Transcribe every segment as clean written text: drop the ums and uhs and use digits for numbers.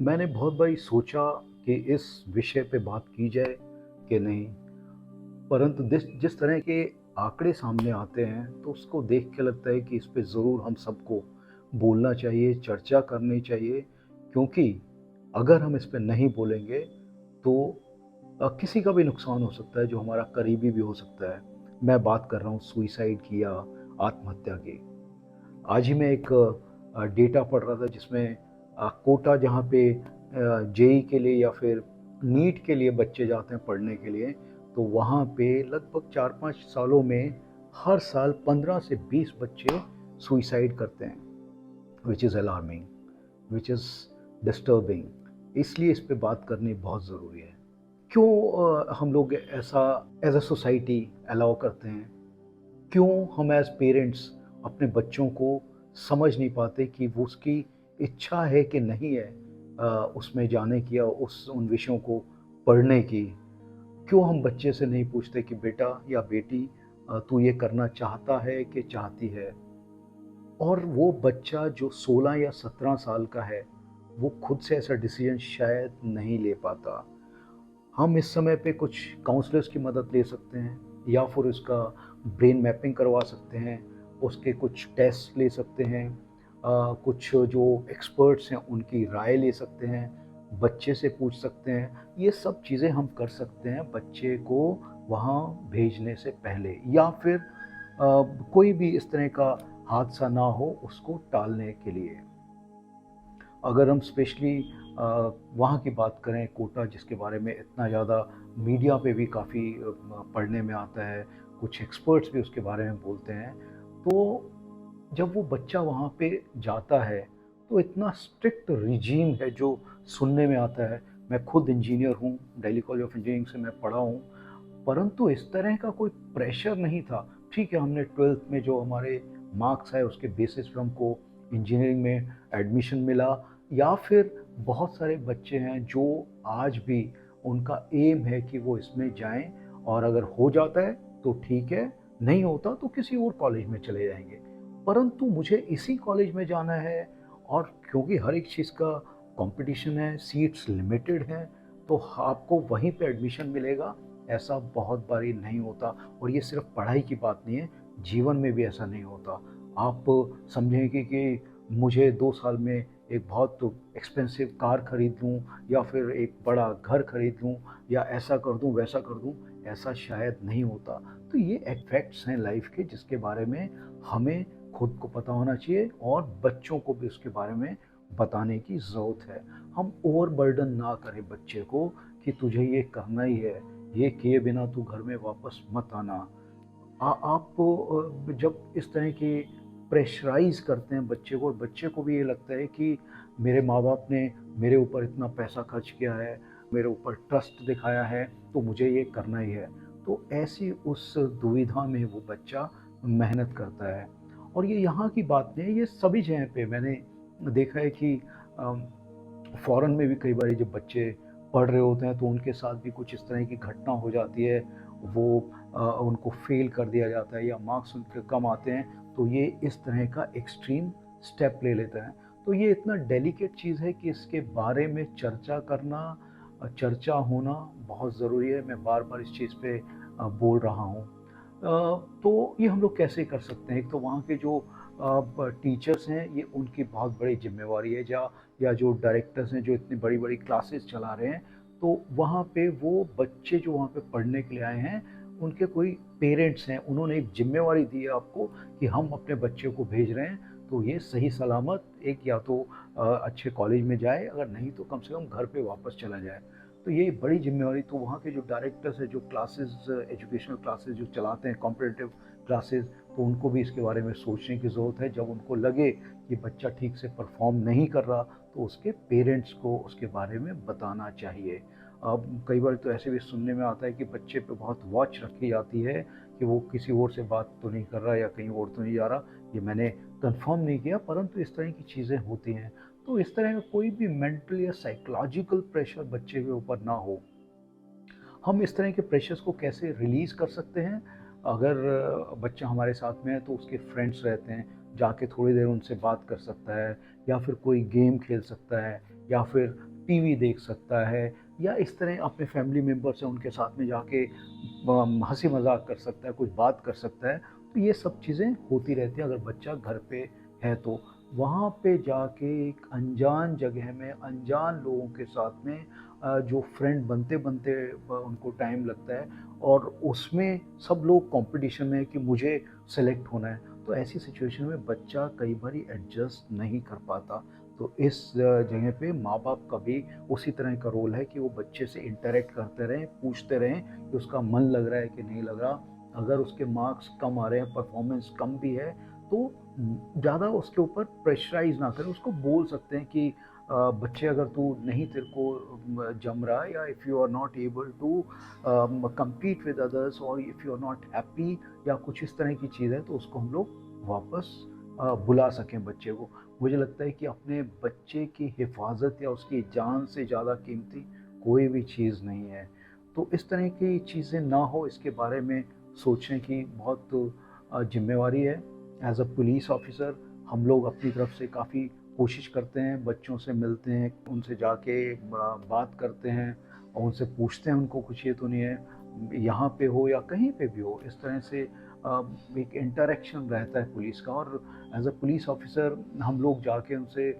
मैंने बहुत बारी सोचा कि इस विषय पे बात की जाए कि नहीं, परंतु जिस जिस तरह के आंकड़े सामने आते हैं, तो उसको देख के लगता है कि इस पे ज़रूर हम सबको बोलना चाहिए, चर्चा करनी चाहिए, क्योंकि अगर हम इस पे नहीं बोलेंगे, तो किसी का भी नुकसान हो सकता है, जो हमारा करीबी भी हो सकता है। मैं बात कर रहा हूँ सुसाइड की या आत्महत्या की। आज ही मैं एक डेटा पढ़ रहा था जिसमें कोटा जहाँ पे जेई के लिए या फिर नीट के लिए बच्चे जाते हैं पढ़ने के लिए, तो वहाँ पे लगभग 4-5 सालों में हर साल 15 से 20 बच्चे सुइसाइड करते हैं, which is alarming, which is disturbing. इसलिए इस पे बात करनी बहुत ज़रूरी है। क्यों हम लोग ऐसा एज अ सोसाइटी अलाउ करते हैं? क्यों हम एज पेरेंट्स अपने बच्चों को समझ नहीं पाते कि वो उसकी इच्छा है कि नहीं है उसमें जाने की या उस उन विषयों को पढ़ने की? क्यों हम बच्चे से नहीं पूछते कि बेटा या बेटी, तू ये करना चाहता है कि चाहती है? और वो बच्चा जो 16 या 17 साल का है, वो खुद से ऐसा डिसीजन शायद नहीं ले पाता। हम इस समय पे कुछ काउंसलर्स की मदद ले सकते हैं, या फिर उसका ब्रेन मैपिंग करवा सकते हैं, उसके कुछ टेस्ट ले सकते हैं, कुछ जो एक्सपर्ट्स हैं उनकी राय ले सकते हैं, बच्चे से पूछ सकते हैं। ये सब चीज़ें हम कर सकते हैं बच्चे को वहाँ भेजने से पहले, या फिर कोई भी इस तरह का हादसा ना हो उसको टालने के लिए। अगर हम स्पेशली वहाँ की बात करें, कोटा जिसके बारे में इतना ज़्यादा मीडिया पे भी काफ़ी पढ़ने में आता है, कुछ एक्सपर्ट्स भी उसके बारे में बोलते हैं, तो जब वो बच्चा वहाँ पे जाता है, तो इतना स्ट्रिक्ट रिजीम है जो सुनने में आता है। मैं खुद इंजीनियर हूँ, दिल्ली कॉलेज ऑफ इंजीनियरिंग से मैं पढ़ा हूँ, परंतु इस तरह का कोई प्रेशर नहीं था। ठीक है, हमने 12th में जो हमारे मार्क्स आए उसके बेसिस पे हमको इंजीनियरिंग में एडमिशन मिला, या फिर बहुत सारे बच्चे हैं जो आज भी उनका एम है कि वो इसमें जाएं, और अगर हो जाता है तो ठीक है, नहीं होता तो किसी और कॉलेज में चले जाएंगे। परंतु मुझे इसी कॉलेज में जाना है, और क्योंकि हर एक चीज़ का कंपटीशन है, सीट्स लिमिटेड हैं, तो आपको वहीं पे एडमिशन मिलेगा, ऐसा बहुत बारी नहीं होता। और ये सिर्फ पढ़ाई की बात नहीं है, जीवन में भी ऐसा नहीं होता। आप समझेंगे कि मुझे 2 साल में एक बहुत एक्सपेंसिव कार खरीद लूँ, या फिर एक बड़ा घर खरीद लूँ, या ऐसा कर दूँ वैसा कर दूँ, ऐसा शायद नहीं होता। तो ये फैक्ट्स हैं लाइफ के, जिसके बारे में हमें खुद को पता होना चाहिए, और बच्चों को भी उसके बारे में बताने की ज़रूरत है। हम ओवरबर्डन ना करें बच्चे को कि तुझे ये करना ही है, ये किए बिना तू घर में वापस मत आना। आप जब इस तरह की प्रेशराइज़ करते हैं बच्चे को, और बच्चे को भी ये लगता है कि मेरे माँ-बाप ने मेरे ऊपर इतना पैसा खर्च किया है, मेरे ऊपर ट्रस्ट दिखाया है, तो मुझे ये करना ही है। तो ऐसी उस दुविधा में वो बच्चा मेहनत करता है। और ये यहाँ की बात नहीं है, ये सभी जगह पे मैंने देखा है कि अम, फ़ॉरेन में भी कई बार जब बच्चे पढ़ रहे होते हैं, तो उनके साथ भी कुछ इस तरह की घटना हो जाती है। वो उनको फ़ेल कर दिया जाता है, या मार्क्स उनके कम आते हैं, तो ये इस तरह का एक्सट्रीम स्टेप ले लेते हैं। तो ये इतना डेलिकेट चीज़ है कि इसके बारे में चर्चा करना, चर्चा होना बहुत ज़रूरी है। मैं बार-बार इस चीज़ पे बोल रहा हूँ। तो ये हम लोग कैसे कर सकते हैं? एक तो वहाँ के जो टीचर्स हैं, ये उनकी बहुत बड़ी ज़िम्मेवारी है, या जो डायरेक्टर्स हैं जो इतनी बड़ी-बड़ी क्लासेस चला रहे हैं, तो वहाँ पे वो बच्चे जो वहाँ पे पढ़ने के लिए आए हैं, उनके कोई पेरेंट्स हैं, उन्होंने एक ज़िम्मेवारी दी है आपको कि हम अपने बच्चे को भेज रहे हैं, तो ये सही सलामत एक या तो अच्छे कॉलेज में जाए, अगर नहीं तो कम से कम घर पे वापस चला जाए। तो ये बड़ी ज़िम्मेवारी तो वहाँ के जो डायरेक्टर्स हैं, जो क्लासेस एजुकेशनल क्लासेस जो चलाते हैं, कॉम्पिटिटिव क्लासेस, तो उनको भी इसके बारे में सोचने की ज़रूरत है। जब उनको लगे कि बच्चा ठीक से परफॉर्म नहीं कर रहा, तो उसके पेरेंट्स को उसके बारे में बताना चाहिए। अब कई बार तो ऐसे भी सुनने में आता है कि बच्चे पे बहुत वॉच रखी जाती है कि वो किसी और से बात तो नहीं कर रहा, या कहीं और तो नहीं जा रहा। ये मैंने कंफर्म नहीं किया, परंतु इस तरह की चीज़ें होती हैं। तो इस तरह का कोई भी मेंटल या साइकोलॉजिकल प्रेशर बच्चे के ऊपर ना हो। हम इस तरह के प्रेशर्स को कैसे रिलीज़ कर सकते हैं? अगर बच्चा हमारे साथ में है, तो उसके फ्रेंड्स रहते हैं, जाके थोड़ी देर उनसे बात कर सकता है, या फिर कोई गेम खेल सकता है, या फिर टीवी देख सकता है, या इस तरह अपने फैमिली मेम्बर से उनके साथ में जाके हंसी मजाक कर सकता है, कुछ बात कर सकता है। तो ये सब चीज़ें होती रहती हैं अगर बच्चा घर पे है तो। वहाँ पे जाके एक अनजान जगह में अनजान लोगों के साथ में जो फ्रेंड बनते बनते उनको टाइम लगता है, और उसमें सब लोग कंपटीशन में है कि मुझे सेलेक्ट होना है, तो ऐसी सिचुएशन में बच्चा कई बार एडजस्ट नहीं कर पाता। तो इस जगह पे माँ बाप का भी उसी तरह का रोल है कि वो बच्चे से इंटरेक्ट करते रहें, पूछते रहें कि उसका मन लग रहा है कि नहीं लग रहा। अगर उसके मार्क्स कम आ रहे हैं, परफॉर्मेंस कम भी है, तो ज़्यादा उसके ऊपर प्रेशराइज ना करें। उसको बोल सकते हैं कि बच्चे, अगर तू नहीं, तेरे को जम रहा, या if you are not able to compete with others, और if you are not happy, या कुछ इस तरह की चीज़ है, तो उसको हम लोग वापस बुला सकें बच्चे को। मुझे लगता है कि अपने बच्चे की हिफाजत या उसकी जान से ज़्यादा कीमती कोई भी चीज़ नहीं है। तो इस तरह की चीज़ें ना हो, इसके बारे में सोचने की बहुत जिम्मेवारी है। एज अ पुलिस ऑफिसर हम लोग अपनी तरफ से काफ़ी कोशिश करते हैं, बच्चों से मिलते हैं, उनसे जाके बात करते हैं और उनसे पूछते हैं उनको कुछ ये तो नहीं है, यहाँ पे हो या कहीं पे भी हो। इस तरह से एक इंटरेक्शन रहता है पुलिस का। और एज अ पुलिस ऑफिसर हम लोग जाके उनसे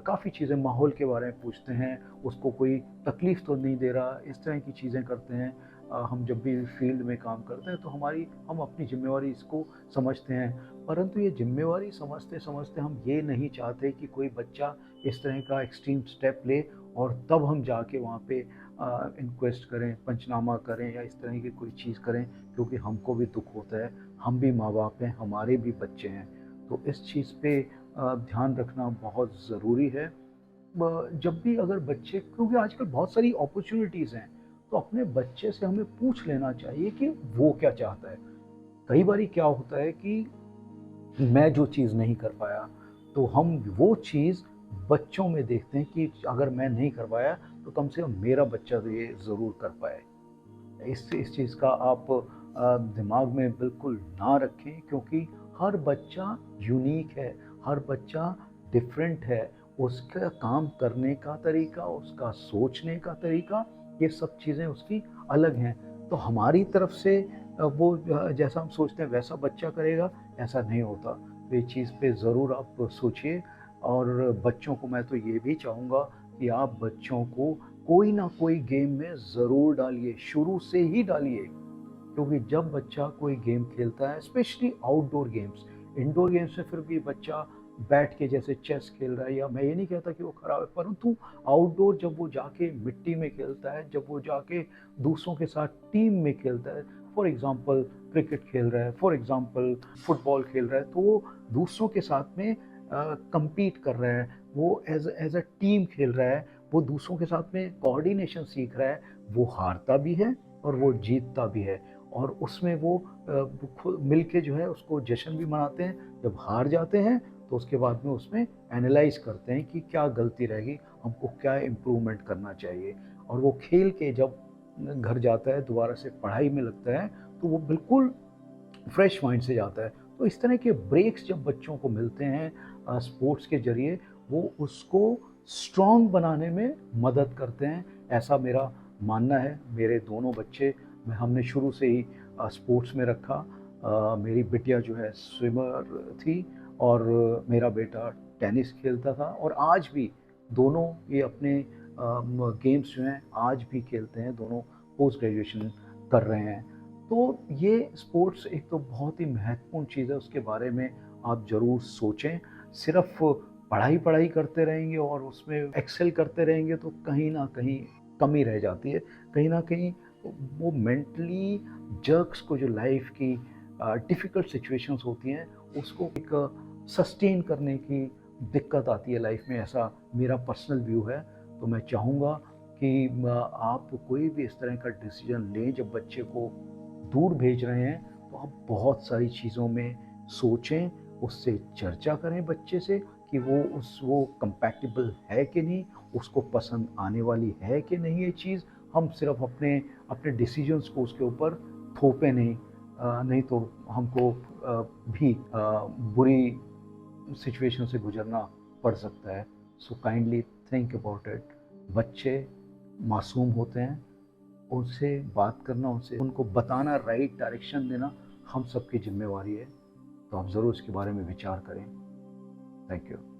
काफ़ी चीज़ें, माहौल के बारे में पूछते हैं, उसको कोई तकलीफ़ तो नहीं दे रहा, इस तरह की चीज़ें करते हैं। हम जब भी फील्ड में काम करते हैं तो हम अपनी ज़िम्मेवारी इसको समझते हैं, परंतु ये ज़िम्मेवारी समझते समझते हम ये नहीं चाहते कि कोई बच्चा इस तरह का एक्सट्रीम स्टेप ले और तब हम जाके वहाँ पे इंक्वेस्ट करें, पंचनामा करें, या इस तरह की कोई चीज़ करें, क्योंकि हमको भी दुख होता है, हम भी माँ बाप हैं, हमारे भी बच्चे हैं। तो इस चीज़ पे ध्यान रखना बहुत ज़रूरी है। जब भी अगर बच्चे, क्योंकि आजकल बहुत सारी अपॉर्चुनिटीज़ हैं, तो अपने बच्चे से हमें पूछ लेना चाहिए कि वो क्या चाहता है। कई बारी क्या होता है कि मैं जो चीज़ नहीं कर पाया, तो हम वो चीज़ बच्चों में देखते हैं कि अगर मैं नहीं कर पाया, तो कम से कम मेरा बच्चा तो ये ज़रूर कर पाए। इस चीज़ का आप दिमाग में बिल्कुल ना रखें, क्योंकि हर बच्चा यूनिक है, हर बच्चा डिफरेंट है। उसका काम करने का तरीका, उसका सोचने का तरीका, ये सब चीज़ें उसकी अलग हैं। तो हमारी तरफ से वो जैसा हम सोचते हैं वैसा बच्चा करेगा, ऐसा नहीं होता। तो ये चीज़ पे ज़रूर आप सोचिए। और बच्चों को मैं तो ये भी चाहूँगा कि आप बच्चों को कोई ना कोई गेम में ज़रूर डालिए, शुरू से ही डालिए। क्योंकि जब बच्चा कोई गेम खेलता है, specially outdoor games, indoor games में फिर भी बच्चा बैठ के जैसे चेस खेल रहा है, या मैं ये नहीं कहता कि वो खराब है, परंतु आउटडोर जब वो जाके मिट्टी में खेलता है, जब वो जाके दूसरों के साथ टीम में खेलता है, फॉर एग्जांपल क्रिकेट खेल रहा है, फॉर एग्जांपल फुटबॉल खेल रहा है, तो वो दूसरों के साथ में compete कर रहा है, वो एज अ टीम खेल रहा है, वो दूसरों के साथ में कोऑर्डिनेशन सीख रहा है, वो हारता भी है और वो जीतता भी है। और उसमें वो खुद मिल के जो है उसको जश्न भी मनाते हैं। जब हार जाते हैं तो उसके बाद में उसमें एनालाइज करते हैं कि क्या गलती रहेगी, हमको क्या इम्प्रूवमेंट करना चाहिए। और वो खेल के जब घर जाता है, दोबारा से पढ़ाई में लगता है, तो वो बिल्कुल फ्रेश माइंड से जाता है। तो इस तरह के ब्रेक्स जब बच्चों को मिलते हैं स्पोर्ट्स के ज़रिए, वो उसको स्ट्रॉन्ग बनाने में मदद करते हैं, ऐसा मेरा मानना है। मेरे दोनों बच्चे हमने शुरू से ही स्पोर्ट्स में रखा। मेरी बिटिया जो है स्विमर थी, और मेरा बेटा टेनिस खेलता था, और आज भी दोनों ये अपने गेम्स जो हैं आज भी खेलते हैं, दोनों पोस्ट ग्रेजुएशन कर रहे हैं। तो ये स्पोर्ट्स एक तो बहुत ही महत्वपूर्ण चीज़ है, उसके बारे में आप ज़रूर सोचें। सिर्फ पढ़ाई करते रहेंगे और उसमें एक्सेल करते रहेंगे, तो कहीं ना कहीं कमी रह जाती है। कहीं ना कहीं वो मेंटली जर्क्स को, जो लाइफ की डिफ़िकल्ट सिचुएशंस होती हैं, उसको एक सस्टेन करने की दिक्कत आती है लाइफ में, ऐसा मेरा पर्सनल व्यू है। तो मैं चाहूँगा कि आप कोई भी इस तरह का डिसीजन लें, जब बच्चे को दूर भेज रहे हैं, तो आप बहुत सारी चीज़ों में सोचें, उससे चर्चा करें बच्चे से कि वो कंपैटिबल है कि नहीं, उसको पसंद आने वाली है कि नहीं ये चीज़। हम सिर्फ अपने अपने डिसीजंस को उसके ऊपर थोपें नहीं, नहीं तो हमको भी बुरी सिचुएशन से गुजरना पड़ सकता है। So kindly think about it. बच्चे मासूम होते हैं, उनसे बात करना, उनसे उनको बताना, राइट डायरेक्शन देना हम सबकी जिम्मेवारी है। तो आप ज़रूर इसके बारे में विचार करें। Thank you.